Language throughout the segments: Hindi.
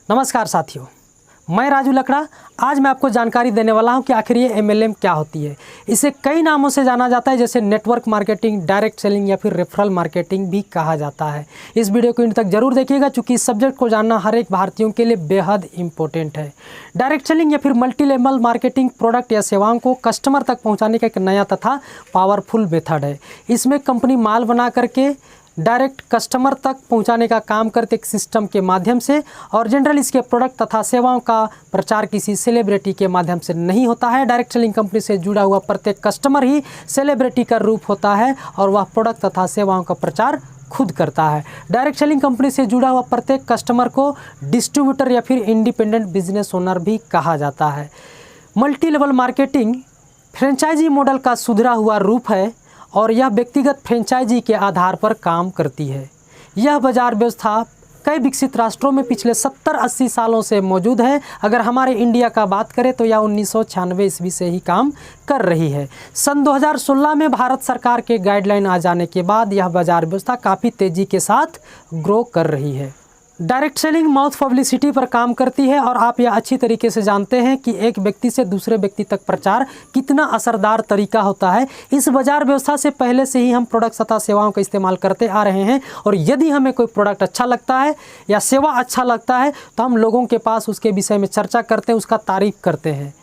नमस्कार साथियों, मैं राजू लकड़ा। आज मैं आपको जानकारी देने वाला हूं कि आखिर ये MLM क्या होती है। इसे कई नामों से जाना जाता है, जैसे नेटवर्क मार्केटिंग, डायरेक्ट सेलिंग या फिर रेफरल मार्केटिंग भी कहा जाता है। इस वीडियो को इन तक जरूर देखिएगा, क्योंकि इस सब्जेक्ट को जानना हर एक भारतीयों के लिए बेहद इंपॉर्टेंट है। डायरेक्ट सेलिंग या फिर मल्टी लेवल मार्केटिंग प्रोडक्ट या सेवाओं को कस्टमर तक पहुँचाने का एक नया तथा पावरफुल मेथड है। इसमें कंपनी माल बना करके डायरेक्ट कस्टमर तक पहुंचाने का काम करते एक सिस्टम के माध्यम से, और जनरल इसके प्रोडक्ट तथा सेवाओं का प्रचार किसी सेलिब्रिटी के माध्यम से नहीं होता है। डायरेक्ट सेलिंग कंपनी से जुड़ा हुआ प्रत्येक कस्टमर ही सेलिब्रिटी का रूप होता है और वह प्रोडक्ट तथा सेवाओं का प्रचार खुद करता है। डायरेक्ट सेलिंग कंपनी से जुड़ा हुआ प्रत्येक कस्टमर को डिस्ट्रीब्यूटर या फिर इंडिपेंडेंट बिजनेस ओनर भी कहा जाता है। Multi level marketing franchisee model का सुधरा हुआ रूप है और यह व्यक्तिगत फ्रेंचाइजी के आधार पर काम करती है। यह बाजार व्यवस्था कई विकसित राष्ट्रों में पिछले 70-80 सालों से मौजूद है। अगर हमारे इंडिया का बात करें तो यह 1996 ईस्वी से ही काम कर रही है। सन 2016 में भारत सरकार के गाइडलाइन आ जाने के बाद यह बाजार व्यवस्था काफ़ी तेज़ी के साथ ग्रो कर रही है। डायरेक्ट सेलिंग माउथ पब्लिसिटी पर काम करती है और आप यह अच्छी तरीके से जानते हैं कि एक व्यक्ति से दूसरे व्यक्ति तक प्रचार कितना असरदार तरीका होता है। इस बाजार व्यवस्था से पहले से ही हम प्रोडक्ट तथा सेवाओं का इस्तेमाल करते आ रहे हैं, और यदि हमें कोई प्रोडक्ट अच्छा लगता है या सेवा अच्छा लगता है तो हम लोगों के पास उसके विषय में चर्चा करते हैं, उसका तारीफ़ करते हैं,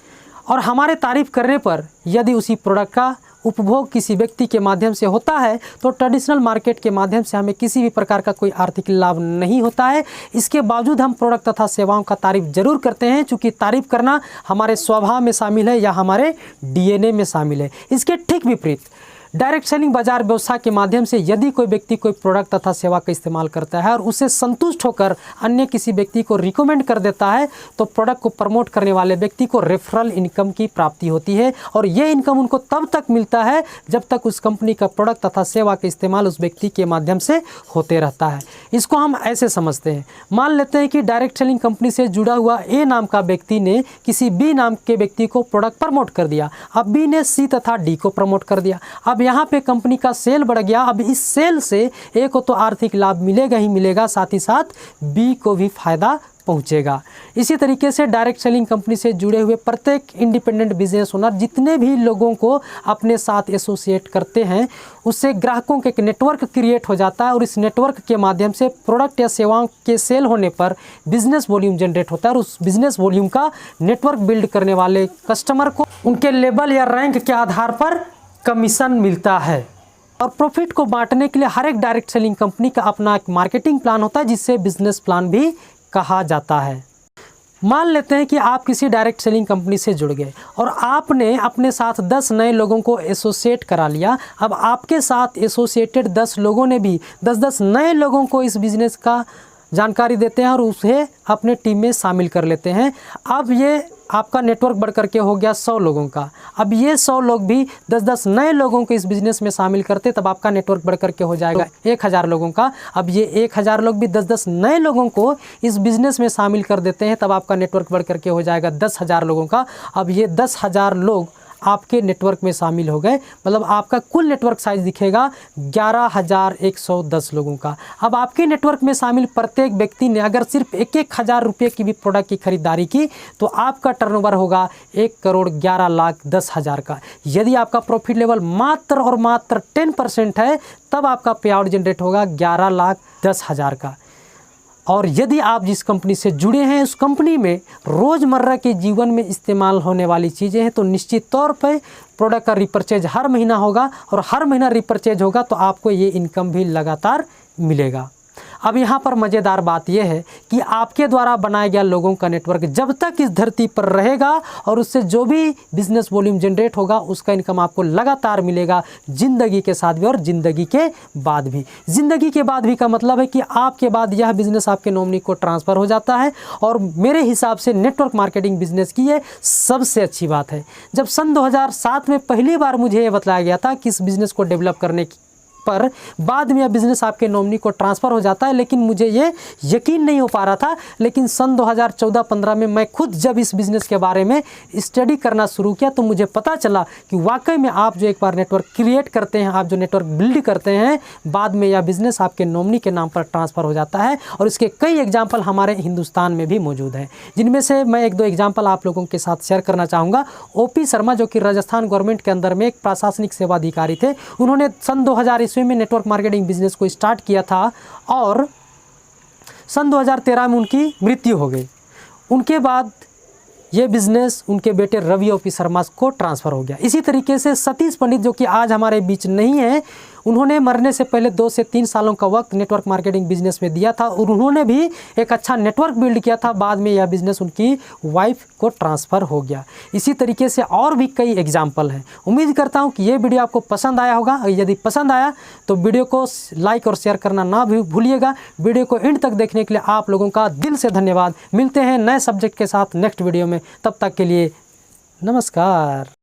और हमारे तारीफ़ करने पर यदि उसी प्रोडक्ट का उपभोग किसी व्यक्ति के माध्यम से होता है तो ट्रेडिशनल मार्केट के माध्यम से हमें किसी भी प्रकार का कोई आर्थिक लाभ नहीं होता है। इसके बावजूद हम प्रोडक्ट तथा सेवाओं का तारीफ जरूर करते हैं, क्योंकि तारीफ करना हमारे स्वभाव में शामिल है या हमारे DNA में शामिल है। इसके ठीक विपरीत डायरेक्ट सेलिंग बाजार व्यवस्था के माध्यम से यदि कोई व्यक्ति कोई प्रोडक्ट तथा सेवा का इस्तेमाल करता है और उससे संतुष्ट होकर अन्य किसी व्यक्ति को रिकमेंड कर देता है, तो प्रोडक्ट को प्रमोट करने वाले व्यक्ति को रेफरल इनकम की प्राप्ति होती है, और ये इनकम उनको तब तक मिलता है जब तक उस कंपनी का प्रोडक्ट तथा सेवा का इस्तेमाल उस व्यक्ति के माध्यम से होते रहता है। इसको हम ऐसे समझते हैं, मान लेते हैं कि डायरेक्ट सेलिंग कंपनी से जुड़ा हुआ A नाम का व्यक्ति ने किसी B नाम के व्यक्ति को प्रोडक्ट प्रमोट कर दिया। अब B ने C तथा D को प्रमोट कर दिया। अब यहाँ पे कंपनी का सेल बढ़ गया। अब इस सेल से A को तो आर्थिक लाभ मिलेगा ही मिलेगा, साथ ही साथ B को भी फायदा पहुंचेगा। इसी तरीके से डायरेक्ट सेलिंग कंपनी से जुड़े हुए प्रत्येक इंडिपेंडेंट बिजनेस ओनर जितने भी लोगों को अपने साथ एसोसिएट करते हैं, उससे ग्राहकों के एक नेटवर्क क्रिएट हो जाता है, और इस नेटवर्क के माध्यम से प्रोडक्ट या सेवाओं के सेल होने पर बिजनेस वॉल्यूम जनरेट होता है, और उस बिजनेस वॉल्यूम का नेटवर्क बिल्ड करने वाले कस्टमर को उनके लेवल या रैंक के आधार पर कमीशन मिलता है। और प्रॉफिट को बांटने के लिए हर एक डायरेक्ट सेलिंग कंपनी का अपना एक मार्केटिंग प्लान होता है, जिससे बिजनेस प्लान भी कहा जाता है। मान लेते हैं कि आप किसी डायरेक्ट सेलिंग कंपनी से जुड़ गए और आपने अपने साथ 10 नए लोगों को एसोसिएट करा लिया। अब आपके साथ एसोसिएटेड 10 लोगों ने भी 10-10 नए लोगों को इस बिज़नेस का जानकारी देते हैं और उसे अपने टीम में शामिल कर लेते हैं। अब ये आपका नेटवर्क बढ़ करके हो गया 100 लोगों का। अब ये 100 लोग भी 10-10 नए लोगों को इस बिज़नेस में शामिल करते, तब आपका नेटवर्क बढ़ करके हो जाएगा 1000 लोगों का। अब ये 1000 लोग भी 10-10 नए लोगों को इस बिज़नेस में शामिल कर देते हैं, तब आपका नेटवर्क बढ़ करके हो जाएगा 10,000 लोगों का। अब ये 10,000 लोग आपके नेटवर्क में शामिल हो गए, मतलब आपका कुल नेटवर्क साइज दिखेगा 11,110 लोगों का। अब आपके नेटवर्क में शामिल प्रत्येक व्यक्ति ने अगर सिर्फ 1,000 रुपये की भी प्रोडक्ट की खरीदारी की तो आपका टर्नओवर होगा 1,11,10,000 का। यदि आपका प्रॉफिट लेवल मात्र और मात्र 10% है, तब आपका पे आउट जनरेट होगा 11,10,000 का। और यदि आप जिस कंपनी से जुड़े हैं उस कंपनी में रोज़मर्रा के जीवन में इस्तेमाल होने वाली चीज़ें हैं, तो निश्चित तौर पे प्रोडक्ट का रिपर्चेज हर महीना होगा, और हर महीना रिपर्चेज होगा तो आपको ये इनकम भी लगातार मिलेगा। अब यहाँ पर मज़ेदार बात यह है कि आपके द्वारा बनाया गया लोगों का नेटवर्क जब तक इस धरती पर रहेगा और उससे जो भी बिज़नेस वॉल्यूम जनरेट होगा उसका इनकम आपको लगातार मिलेगा, ज़िंदगी के साथ भी और ज़िंदगी के बाद भी। ज़िंदगी के बाद भी का मतलब है कि आपके बाद यह बिज़नेस आपके नॉमिनी को ट्रांसफ़र हो जाता है, और मेरे हिसाब से नेटवर्क मार्केटिंग बिज़नेस की ये सबसे अच्छी बात है। जब सन 2007 में पहली बार मुझे ये बताया गया था कि इस बिज़नेस को डेवलप करने पर बाद में यह बिज़नेस आपके नॉमिनी को ट्रांसफ़र हो जाता है। लेकिन मुझे ये यकीन नहीं हो पा रहा था, लेकिन सन 2014-15 में मैं खुद जब इस बिज़नेस के बारे में स्टडी करना शुरू किया तो मुझे पता चला कि वाकई में आप जो एक बार नेटवर्क क्रिएट करते हैं, आप जो नेटवर्क बिल्ड करते हैं, बाद में यह बिज़नेस आपके नॉमिनी के नाम पर ट्रांसफ़र हो जाता है। और इसके कई एग्जाम्पल हमारे हिंदुस्तान में भी मौजूद हैं, जिनमें से मैं 1-2 एग्जाम्पल आप लोगों के साथ शेयर करना चाहूँगा। ओपी शर्मा जो कि राजस्थान गवर्नमेंट के अंदर में एक प्रशासनिक सेवा अधिकारी थे, उन्होंने सन 2000 ईस्वी में नेटवर्क मार्केटिंग बिजनेस को स्टार्ट किया था और सन 2013 में उनकी मृत्यु हो गई। उनके बाद ये बिज़नेस उनके बेटे रवि ओपी शर्मा को ट्रांसफ़र हो गया। इसी तरीके से सतीश पंडित जो कि आज हमारे बीच नहीं है, उन्होंने मरने से पहले 2 से 3 सालों का वक्त नेटवर्क मार्केटिंग बिजनेस में दिया था और उन्होंने भी एक अच्छा नेटवर्क बिल्ड किया था। बाद में यह बिज़नेस उनकी वाइफ को ट्रांसफ़र हो गया। इसी तरीके से और भी कई एग्जाम्पल हैं। उम्मीद करता हूँ कि ये वीडियो आपको पसंद आया होगा। यदि पसंद आया तो वीडियो को लाइक और शेयर करना ना भूलिएगा। वीडियो को एंड तक देखने के लिए आप लोगों का दिल से धन्यवाद। मिलते हैं नए सब्जेक्ट के साथ नेक्स्ट वीडियो में, तब तक के लिए नमस्कार।